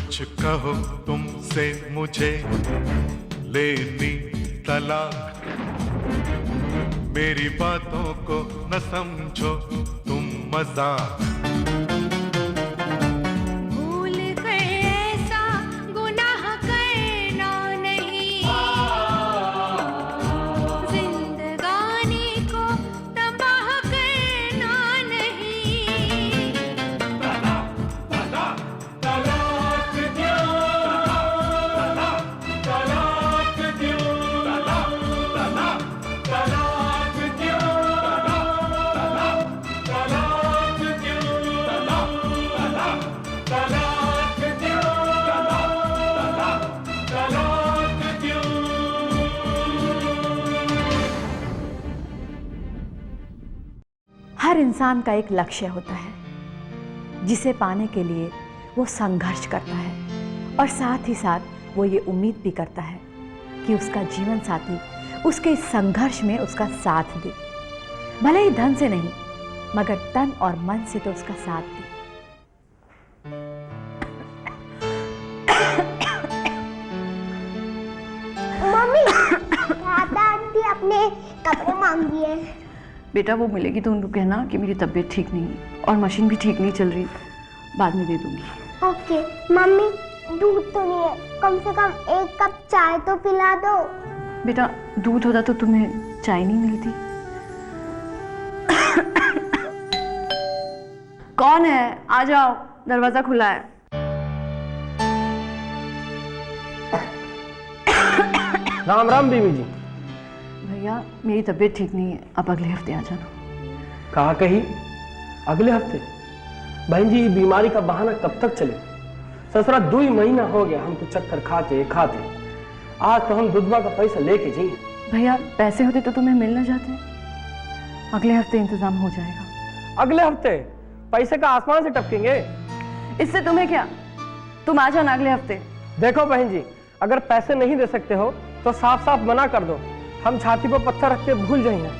कुछ कहो तुमसे मुझे लेनी तलाक, मेरी बातों को न समझो तुम मजाक। भूल कर ऐसा गुनाह करना नहीं, जिंदगानी को तबाह करना नहीं। तलाक दो, तलाक दो, तलाक दो, तलाक दो, तलाक दो, तलाक दो। हर इंसान का एक लक्ष्य होता है जिसे पाने के लिए वो संघर्ष करता है, और साथ ही साथ वो ये उम्मीद भी करता है कि उसका जीवन साथी उसके इस संघर्ष में उसका साथ दे, भले ही धन से नहीं मगर तन और मन से तो उसका साथ दे। मम्मी, दादा आंटी अपने कपड़े मांग दिए। बेटा वो मिलेगी तो उनको कहना कि मेरी तबीयत ठीक नहीं है और मशीन भी ठीक नहीं चल रही, बाद में दे दूंगी। ओके। मम्मी, दूध तो नहीं है, कम से कम एक कप चाय तो पिला दो। बेटा दूध होता तो तुम्हें चाय नहीं मिलती। कौन है? आ जाओ, दरवाजा खुला है। राम राम बीवी जी। भैया मेरी तबीयत ठीक नहीं है, आप अगले हफ्ते आ जाना। कहा कही अगले हफ्ते? बहन जी, बीमारी का बहाना कब तक चले? ससुरा 2 महीना हो गया हमको चक्कर खाते खाते। आज तो हम दुधवा का पैसा लेके जाइए। भैया पैसे होते तो तुम्हें मिल न जाते। अगले हफ्ते इंतजाम हो जाएगा। अगले हफ्ते? पैसे का आसमान से टपकेंगे? इससे तुम्हें क्या, तुम आ जाना अगले हफ्ते। देखो बहन जी, अगर पैसे नहीं दे सकते हो तो साफ साफ मना कर दो, हम छाती पर पत्थर रख के भूल जाएंगे।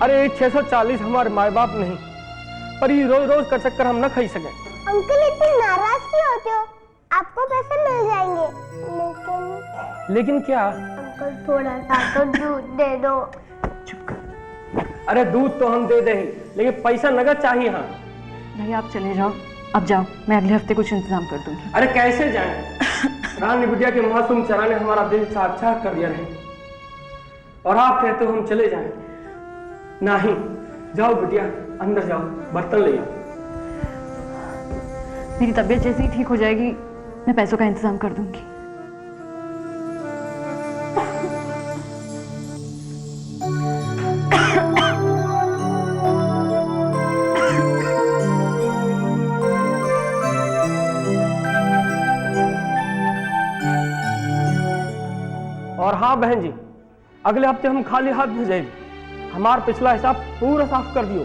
अरे 640 हमारे माए बाप नहीं, पर ये रोज रोज का चक्कर हम न खाई सके। अंकल इतने नाराज क्यों होते हो? आपको पैसे मिल जाएंगे। लेकिन क्या? अंकल थोड़ा सा तो दूध दे दो। अरे दूध तो हम दे दे ही, लेकिन पैसा नगद चाहिए। हाँ भैया आप चले जाओ, अब जाओ, मैं अगले हफ्ते कुछ इंतजाम कर दूंगी। अरे कैसे जाएं? रानी बिटिया के मासूम चेहरा ने हमारा दिल चाक कर दिया नहीं, और आप कहते हो हम चले जाएं? नहीं, जाओ बिटिया अंदर जाओ, बर्तन ले आओ। मेरी तबीयत जैसे ही ठीक हो जाएगी मैं पैसों का इंतजाम कर दूंगी। और हाँ बहन जी, अगले हफ्ते हम खाली हाथ नहीं जाएंगे। हमारा पिछला हिसाब पूरा साफ कर दियो।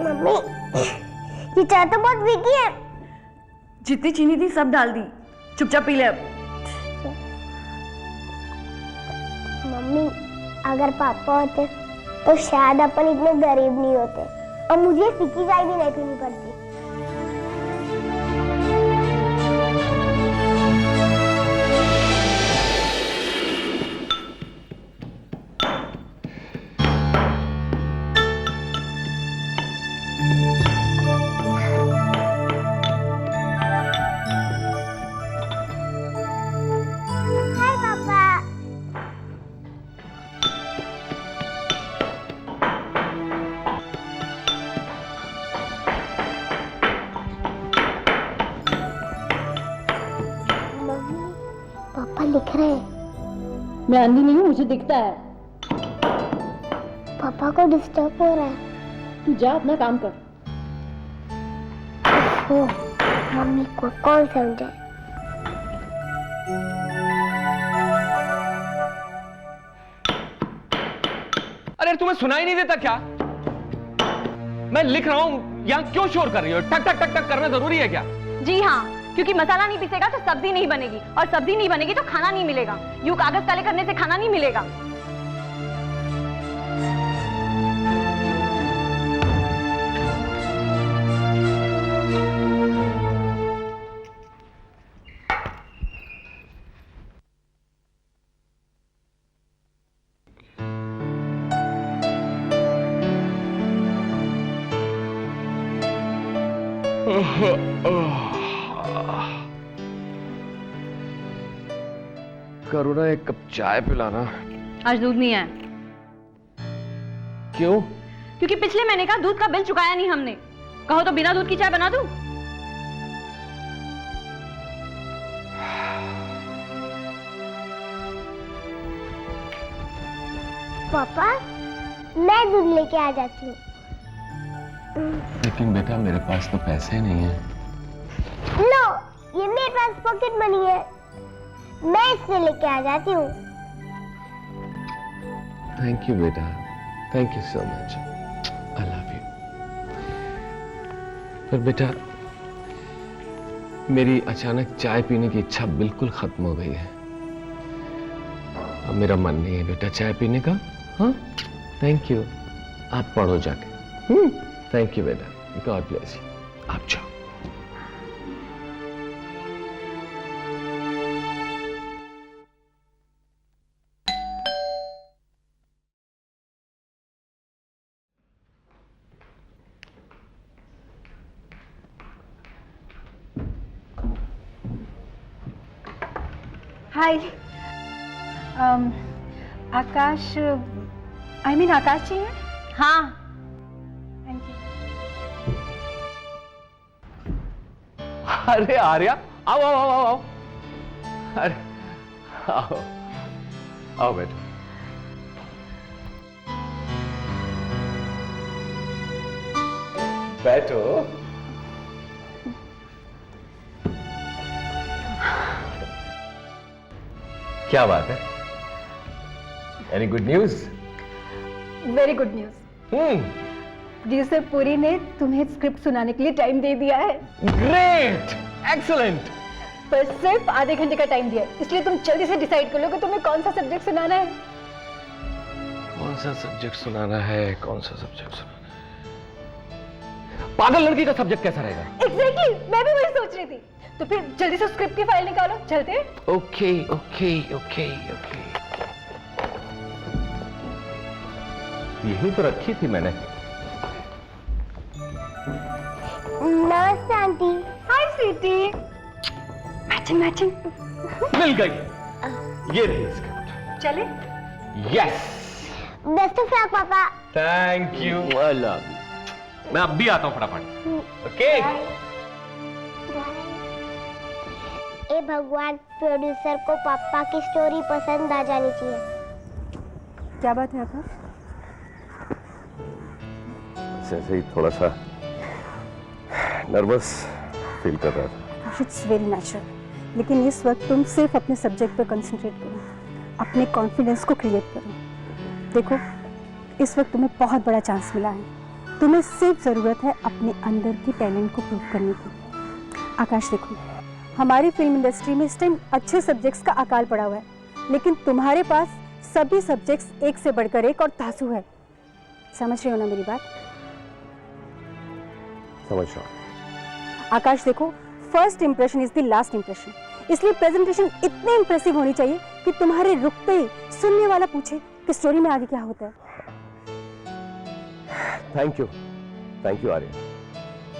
मम्मी, ये चाय तो बहुत फीकी है। जितनी चीनी थी सब डाल दी, चुपचाप पी ले अब। मम्मी, अगर पापा होते तो शायद अपन इतने गरीब नहीं होते, और मुझे फीकी चाय भी नहीं पीनी पड़ती। हाय पापा। मम्मी, पापा लिख रहे हैं। मैं अंधी नहीं हूँ, मुझे दिखता है। पापा को डिस्टर्ब हो रहा है। तू जा अपना काम कर। ओ, मम्मी को कौन समझे? अरे तुम्हें सुनाई नहीं देता क्या? मैं लिख रहा हूं, यहाँ क्यों शोर कर रही हो? टक टक टक टक करना जरूरी है क्या? जी हाँ, क्योंकि मसाला नहीं पीसेगा तो सब्जी नहीं बनेगी, और सब्जी नहीं बनेगी तो खाना नहीं मिलेगा। यूं कागज काले करने से खाना नहीं मिलेगा। करुणा, एक कप चाय पिलाना। आज दूध नहीं है। क्यों? क्योंकि पिछले महीने का दूध का बिल चुकाया नहीं हमने। कहो तो बिना दूध की चाय बना दूं? पापा, मैं दूध लेके आ जाती हूँ। लेकिन बेटा मेरे पास तो पैसे नहीं है। लो, ये मेरे पास पॉकेट मनी है, मैं इससे लेके आ जाती हूँ। थैंक यू बेटा, thank you so much, I love you. पर बेटा मेरी अचानक चाय पीने की इच्छा बिल्कुल खत्म हो गई है। अब मेरा मन नहीं है बेटा चाय पीने का। हाँ, थैंक यू। आप पढ़ो जाके। थैंक यू बेटा, गॉड ब्लेस यू। आप जाओ। हाय, आकाश, आकाश चाहिए? हाँ। Thank you. अरे आर्या, आओ आओ आओ आओ। अरे आओ आओ बेटा। बैठो। क्या बात है? Any good news? Very good news. Producer Puri ने तुम्हें स्क्रिप्ट सुनाने के लिए टाइम दे दिया है। Great, excellent. पर सिर्फ आधे घंटे का टाइम दिया है, इसलिए तुम जल्दी से डिसाइड कर लो कि तुम्हें कौन सा सब्जेक्ट सुनाना है। कौन सा सब्जेक्ट सुनाना है? कौन सा सब्जेक्ट सुनाना है? पागल लड़की का सब्जेक्ट कैसा रहेगा? एग्जैक्टली, मैं भी वही सोच रही थी। तो फिर जल्दी से स्क्रिप्ट की फाइल निकालो, चलते। Okay okay okay okay. यही तो रखी थी मैंने। नमस्ते aunty. Hi sweetie. Matching matching. मिल गई। ये रही स्क्रिप्ट। चले? यस। बेस्ट ऑफ लक पापा। Thank you. I love you. मैं अब भी आता हूँ फटाफट। ओके। ए भगवान, प्रोड्यूसर को पापा की स्टोरी पसंद आ जानी चाहिए। क्या बात है आकाश? ऐसे ही थोड़ा सा नर्वस फील कर रहा था। इट्स वेरी नेचुरल, लेकिन इस वक्त तुम सिर्फ अपने सब्जेक्ट पे कंसंट्रेट करो, अपने कॉन्फिडेंस को क्रिएट करो। देखो, इस वक्त तुम्हें बहुत बड़ा चांस मिला है, तुम्हें सिर्फ ज़रूरत है अपने अंदर की टैलेंट को प्रूव करने की। आकाश देखो, हमारी फिल्म इंडस्ट्री में इस टाइम अच्छे सब्जेक्ट्स का अकाल पड़ा हुआ है, लेकिन तुम्हारे पास सभी सब्जेक्ट्स एक से बढ़कर एक और तासु है। समझ रहे हो ना मेरी बात? समझ रहा हूँ। आकाश देखो, first impression is the last impression, इसलिए प्रेजेंटेशन इतनी इंप्रेसिव होनी चाहिए कि तुम्हारे रुकते ही सुनने वाला पूछे कि स्टोरी में आगे क्या होता है। थैंक यू आर्य,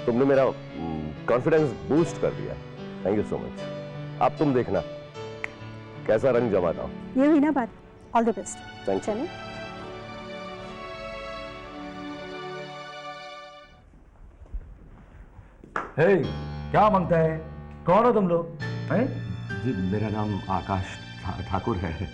तुमने मेरा कॉन्फिडेंस बूस्ट कर दिया। Thank you so much. अब तुम देखना कैसा रंग जमाता हूँ। ये हुई ना बात। All the best. Thank you. चलें? हे, क्या मांगता है? कौन हो तुम लोग? हैं? जी मेरा नाम आकाश ठाकुर है।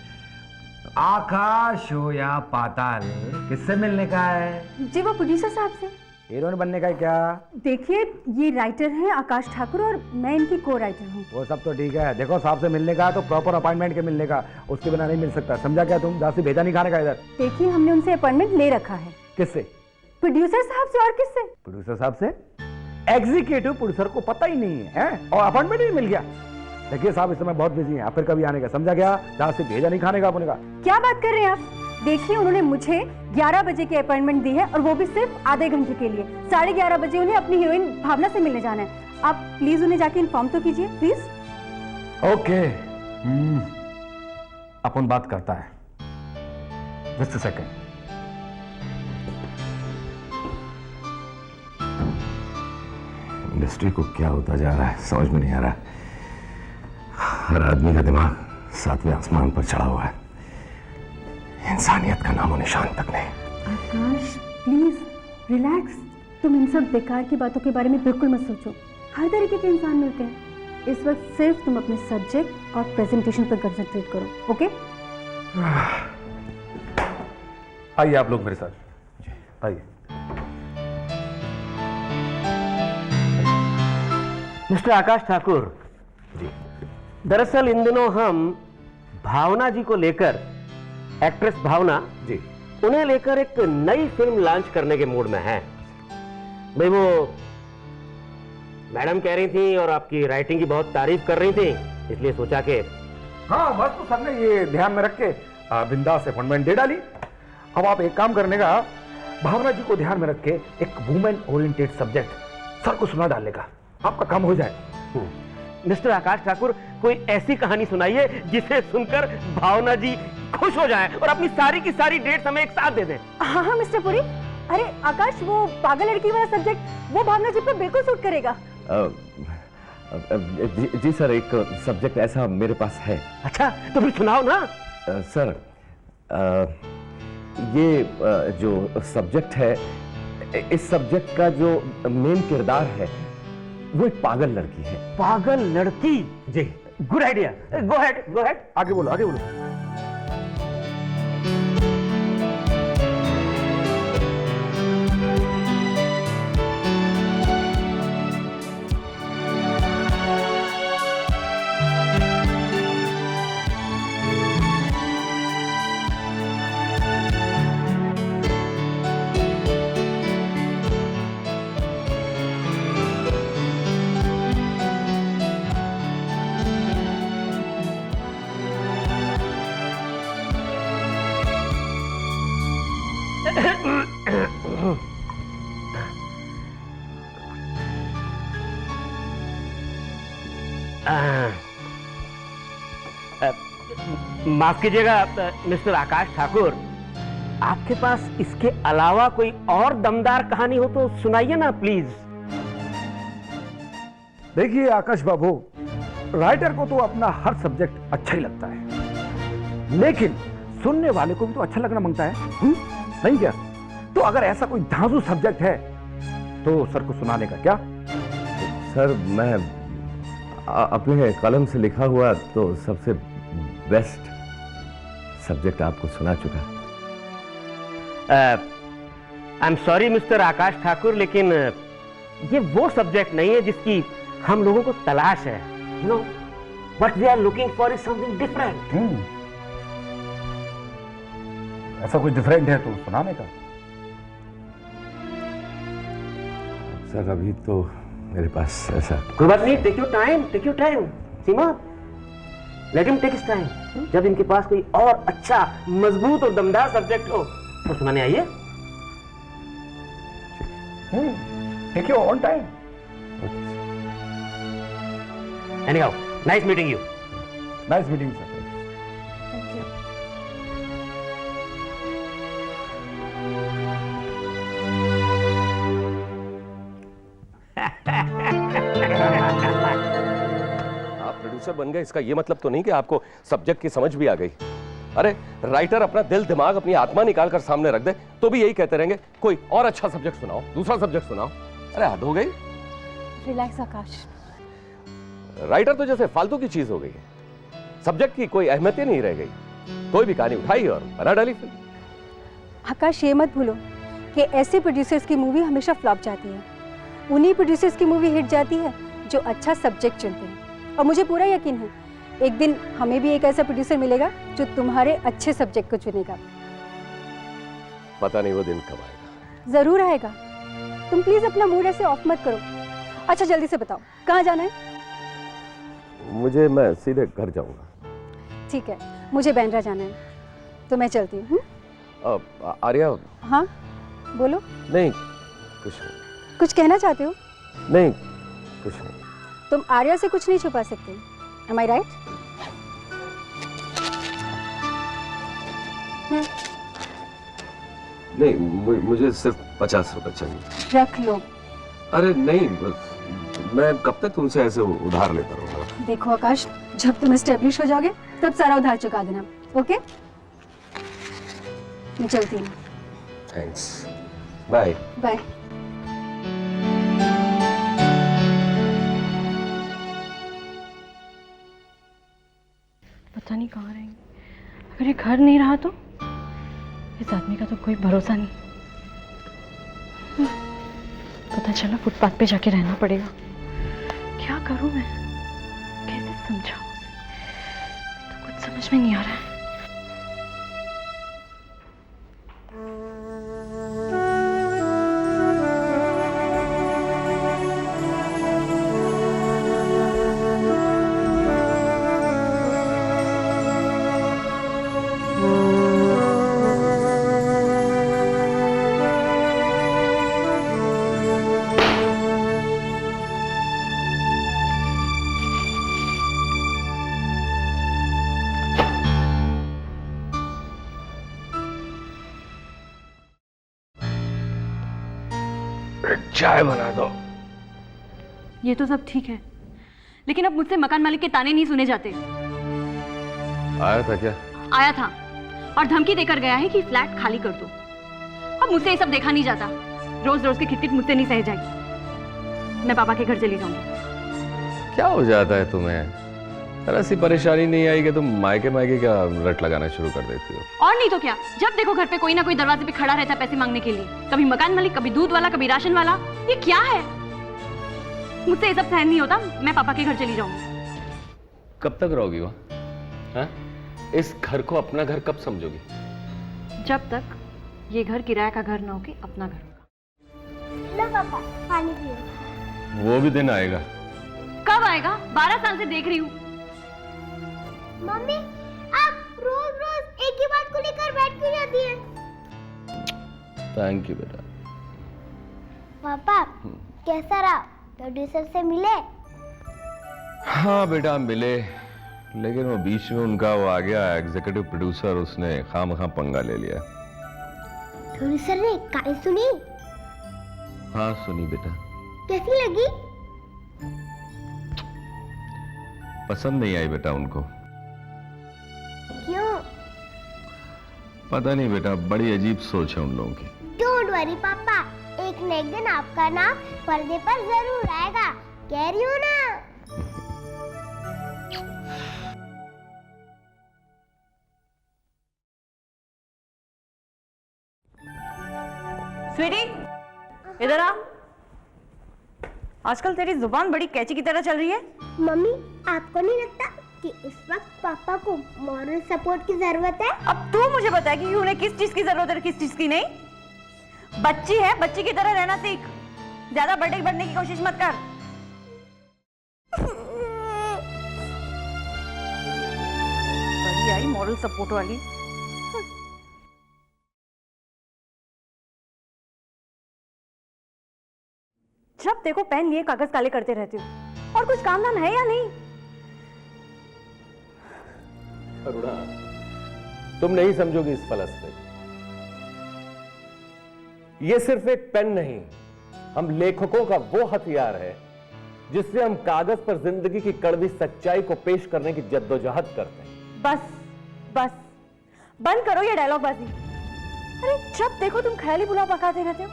आकाश हो या पाताल, किससे मिलने का है? जी वो प्रोड्यूसर साहब से। हीरोइन बनने का है क्या? देखिए, ये राइटर हैं आकाश ठाकुर और मैं इनकी को राइटर हूँ। वो सब तो ठीक है, देखो साहब से मिलने का तो प्रॉपर अपॉइंटमेंट के मिलने का, उसके बिना नहीं मिल सकता। समझा क्या तुम? जास्ती भेजा नहीं खाने का इधर। देखिए, हमने उनसे अपॉइंटमेंट ले रखा है। किससे? प्रोड्यूसर साहब से। और किससे? प्रोड्यूसर साहब से? एग्जीक्यूटिव प्रोड्यूसर को पता ही नहीं है, और अपॉइंटमेंट भी मिल गया। देखिए साहब, इस समय बहुत बिजी हैं, आप फिर कभी आने का, समझा गया? जहां से भेजा नहीं खाने का अपने का। क्या बात कर रहे हैं आप? देखिए, उन्होंने मुझे 11 बजे की अपॉइंटमेंट दी है, और वो भी सिर्फ आधे घंटे के लिए। 11:30 बजे उन्हें अपनी हीरोइन भावना से मिलने जाना है। आप प्लीज उन्हें जाके इन्फॉर्म तो कीजिए, प्लीज। ओके, अपन बात करता है। Just a second. इंडस्ट्री को क्या होता जा रहा है समझ में नहीं आ रहा। हर आदमी का दिमाग 7वें आसमान पर चढ़ा हुआ है, इंसानियत का नामो निशान तक नहीं। आकाश प्लीज रिलैक्स। तुम इन सब बेकार की बातों के बारे में बिल्कुल मत सोचो। हर तरीके के इंसान मिलते हैं। इस वक्त सिर्फ तुम अपने सब्जेक्ट और प्रेजेंटेशन पर कंसंट्रेट करो, ओके? आइए आप लोग मेरे साथ, आइए। मिस्टर आकाश ठाकुर जी, दरअसल इन दिनों हम भावना जी को लेकर, एक्ट्रेस भावना जी, उन्हें लेकर एक नई फिल्म लॉन्च करने के मूड में हैं। भाई वो मैडम कह रही थी और आपकी राइटिंग की बहुत तारीफ कर रही थी, इसलिए सोचा कि हाँ बस, तो सर ने ये ध्यान में रख के बिंदास से अपॉइंटमेंट दे डाली। अब आप एक काम करने का, भावना जी को ध्यान में रख के एक वुमेन ओरिएंटेड सब्जेक्ट सर को सुना डालने का, आपका काम हो जाए। मिस्टर आकाश ठाकुर, कोई ऐसी कहानी सुनाइए जिसे सुनकर भावना जी खुश हो जाएं और अपनी सारी की सारी डेट्स हमें एक साथ दे दें। हाँ हाँ मिस्टर पुरी, अरे आकाश, वो पागल लड़की वाला सब्जेक्ट वो भावना जी पर बिल्कुल सूट करेगा। जी सर, एक सब्जेक्ट ऐसा मेरे पास है। अच्छा, तो फिर सुनाओ ना। सर, ये जो सब्जेक्ट है, इस सब्जेक्ट का जो मेन किरदार है वो एक पागल लड़की है। पागल लड़की? जी, good idea, go ahead, go ahead. आगे बोलो, आगे बोलो। माफ कीजिएगा मिस्टर आकाश ठाकुर, आपके पास इसके अलावा कोई और दमदार कहानी हो तो सुनाइए ना प्लीज। देखिए आकाश बाबू, राइटर को तो अपना हर सब्जेक्ट अच्छा ही लगता है, लेकिन सुनने वाले को भी तो अच्छा लगना मांगता है, नहीं क्या? तो अगर ऐसा कोई धांसू सब्जेक्ट है तो सर को सुनाने का क्या? सर मैं अपने कलम से लिखा हुआ तो सबसे बेस्ट सब्जेक्ट आपको सुना चुका। आई एम सॉरी मिस्टर आकाश ठाकुर, लेकिन ये वो सब्जेक्ट नहीं है जिसकी हम लोगों को तलाश है। You know what we are looking for is something different. ऐसा कुछ डिफरेंट है तो सुनाने का। सर अभी तो मेरे पास ऐसा कोई बात नहीं, take your time, take your time. Seema, let him take his time. जब इनके पास कोई और अच्छा, मजबूत और दमदार सब्जेक्ट हो तो सुनाने आइए। Take your on time. Anyhow, nice meeting you. Nice meeting sir. आप प्रोड्यूसर बन गए, इसका ये मतलब तो नहीं कि आपको सब्जेक्ट की समझ भी आ गई। अरे राइटर अपना दिल दिमाग अपनी आत्मा निकाल कर सामने रख दे तो भी यही कहते रहेंगे कोई और अच्छा सब्जेक्ट सुनाओ, दूसरा सब्जेक्ट सुनाओ। अरे हद हो गई। रिलैक्स आकाश। राइटर तो जैसे फालतू की चीज हो गई है, सब्जेक्ट की कोई अहमियत ही नहीं रह गई। कोई भी कहानी उठाई और बना डाली फिल्म। आकाश, ये मत भूलो कि ऐसे प्रोड्यूसर्स की मूवी हमेशा फ्लॉप जाती है। उन्हीं प्रोड्यूसर्स की मूवी हिट जाती है जो अच्छा सब्जेक्ट चुनते हैं। और मुझे पूरा यकीन है एक दिन हमें भी एक ऐसा प्रोड्यूसर मिलेगा जो तुम्हारे अच्छे सब्जेक्ट को चुनेगा। पता नहीं वो दिन कब आएगा। जरूर आएगा। तुम प्लीज अपना मूड ऐसे ऑफ मत करो। अच्छा जल्दी से बताओ कहाँ जाना है? मुझे, मैं सीधे घर जाऊंगा। ठीक है, मुझे बैंड्रा जाना है तो मैं चलती हूँ। आर्या। हाँ बोलो। नहीं कुछ नहीं। कुछ कहना चाहते हो? नहीं कुछ नहीं। तुम आर्या से कुछ नहीं छुपा सकते, एम आई राइट? नहीं, मुझे सिर्फ 50 रुपए चाहिए। रख लो। अरे नहीं, मैं कब तक तुमसे ऐसे उधार लेता रहूंगा? देखो आकाश, जब तुम एस्टेब्लिश हो जाओगे तब सारा उधार चुका देना, ओके? मैं चलती हूँ। Thanks, bye. बाय। पता नहीं कहाँ रहेंगे। अगर ये घर नहीं रहा तो इस आदमी का तो कोई भरोसा नहीं। पता चला फुटपाथ पे जाके रहना पड़ेगा। क्या करूं मैं, कैसे समझाऊं उसे, तो कुछ समझ में नहीं आ रहा है। चाय बना दो। ये तो सब ठीक है, लेकिन अब मुझसे मकान मालिक के ताने नहीं सुने जाते। आया था क्या? आया था और धमकी देकर गया है कि फ्लैट खाली कर दो। अब मुझसे ये सब देखा नहीं जाता। रोज रोज की खिटखिट मुझसे नहीं सह जाएगी। मैं पापा के घर चली जाऊंगी। क्या हो जाता है तुम्हें? ऐसी परेशानी नहीं आई कि तुम मायके मायके क्या रट लगाना शुरू कर देती हो? और नहीं तो क्या, जब देखो घर पे कोई ना कोई दरवाजे पे खड़ा रहता है पैसे मांगने के लिए। कभी मकान मालिक, कभी दूध वाला, कभी राशन वाला। ये क्या है? मुझसे ये सब सहन नहीं होता। मैं पापा के घर चली जाऊंगी। कब तक रहोगी वहाँ? इस घर को अपना घर कब समझोगी? जब तक ये घर किराया का घर ना होके अपना घर होगा। लो पापा, पानी पियो। वो भी दिन आएगा। कब आएगा? 12 साल से देख रही हूँ। मम्मी, आप रोज रोज एक ही बात को लेकर बैठ क्यों जाती हैं? थैंक यू बेटा। पापा, कैसा रहा? प्रोड्यूसर से मिले? हाँ बेटा मिले, लेकिन वो बीच में उनका वो आ गया एग्जीक्यूटिव प्रोड्यूसर, उसने खामखा पंगा ले लिया। प्रोड्यूसर ने कहानी सुनी? हाँ सुनी बेटा। कैसी लगी? पसंद नहीं आई बेटा उनको। क्यों? पता नहीं बेटा, बड़ी अजीब सोच है उन लोगों की। डोंट वरी पापा, एक न एक दिन आपका नाम पर्दे पर जरूर आएगा। कह रही हूँ ना। स्वीटी, इधर आ। आजकल तेरी जुबान बड़ी कैची की तरह चल रही है। मम्मी, आपको नहीं लगता कि इस वक्त पापा को मॉरल सपोर्ट की जरूरत है? अब तू मुझे बता कि उन्हें किस चीज की जरूरत है, किस चीज की नहीं। बच्ची है, बच्ची की तरह रहना सीख। ज्यादा बड़े बनने की कोशिश मत कर। बड़ी आई मॉरल सपोर्ट वाली। जब देखो पेन लिए कागज काले करते रहते हो। और कुछ काम धाम है या नहीं? करुणा, तुम नहीं समझोगी इस फलसफे। ये सिर्फ एक पेन नहीं, हम लेखकों का वो हथियार है जिससे हम कागज पर जिंदगी की कड़वी सच्चाई को पेश करने की जद्दोजहद करते हैं। बस बस बंद करो ये डायलॉग बाजी। अरे जब देखो तुम ख्याली पुलाव पकाते रहते हो।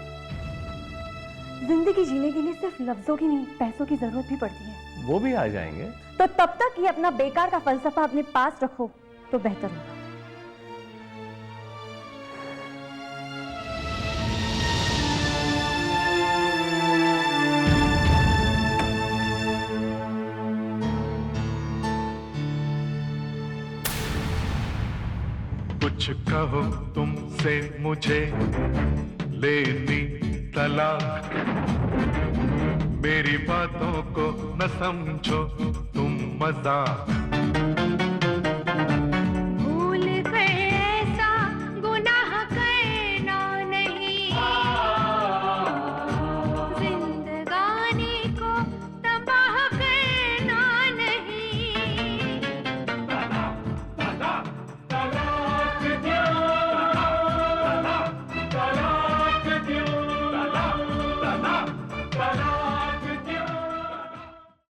जिंदगी जीने के लिए सिर्फ लफ्जों की नहीं, पैसों की जरूरत भी पड़ती है। वो भी आ जाएंगे। तो तब तक ये अपना बेकार का फलसफा अपने पास रखो तो बेहतर होगा। कुछ कहो तुमसे मुझे लेनी तलाक, मेरी बातों को न समझो तुम मजाक।